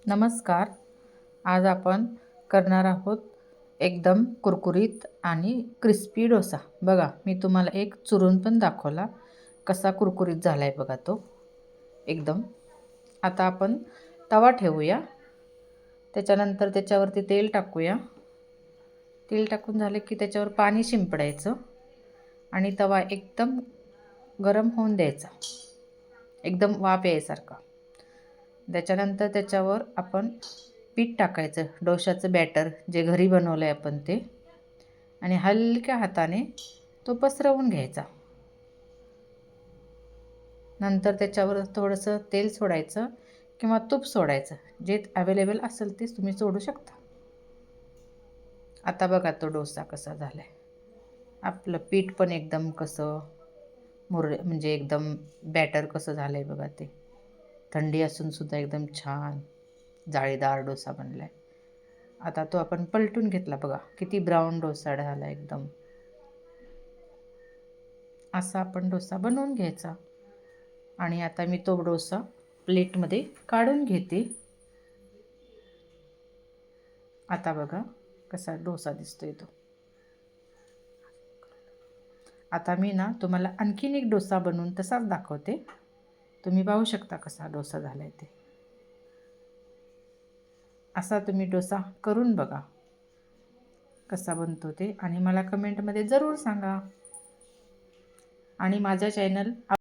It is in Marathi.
नमस्कार. आज आपण करणार आहोत एकदम कुरकुरीत आणि क्रिस्पी डोसा. बघा, मी तुम्हाला एक चुरून पण दाखवला कसा कुरकुरीत झाला आहे बघा तो एकदम. आता आपण तवा ठेवूया. त्याच्यानंतर त्याच्यावरती तेल टाकूया. तेल टाकून झाले की त्याच्यावर पाणी शिंपडायचं आणि तवा एकदम गरम होऊन द्यायचा, एकदम वाफ यायसारखा. त्याच्यानंतर त्याच्यावर आपण पीठ टाकायचं, डोशाचं बॅटर जे घरी बनवलं आहे आपण ते, आणि हलक्या हाताने तो पसरवून घ्यायचा. नंतर त्याच्यावर थोडंसं तेल सोडायचं किंवा तूप सोडायचं, जे अवेलेबल असेल तेच तुम्ही सोडू शकता. आता बघा तो डोसा कसा झाला आहे. आपलं पीठ पण एकदम कसं म्हणजे एकदम बॅटर कसं झालं आहे बघा ते. थंडी असूनसुद्धा एकदम छान जाळीदार डोसा बनला आहे. आता तो आपण पलटून घेतला बघा, किती ब्राऊन डोसा झाला एकदम. असा आपण डोसा बनवून घ्यायचा. आणि आता मी तो डोसा प्लेटमध्ये काढून घेते. आता बघा कसा डोसा दिसतोय तो. आता मी ना तुम्हाला आणखीन एक डोसा बनवून तसाच दाखवते. तुम्ही पाहू शकता कसा डोसा झाला आहे ते. असा तुम्ही डोसा करून बघा कसा बनतो ते, आणि मला कमेंटमध्ये जरूर सांगा. आणि माझा चॅनल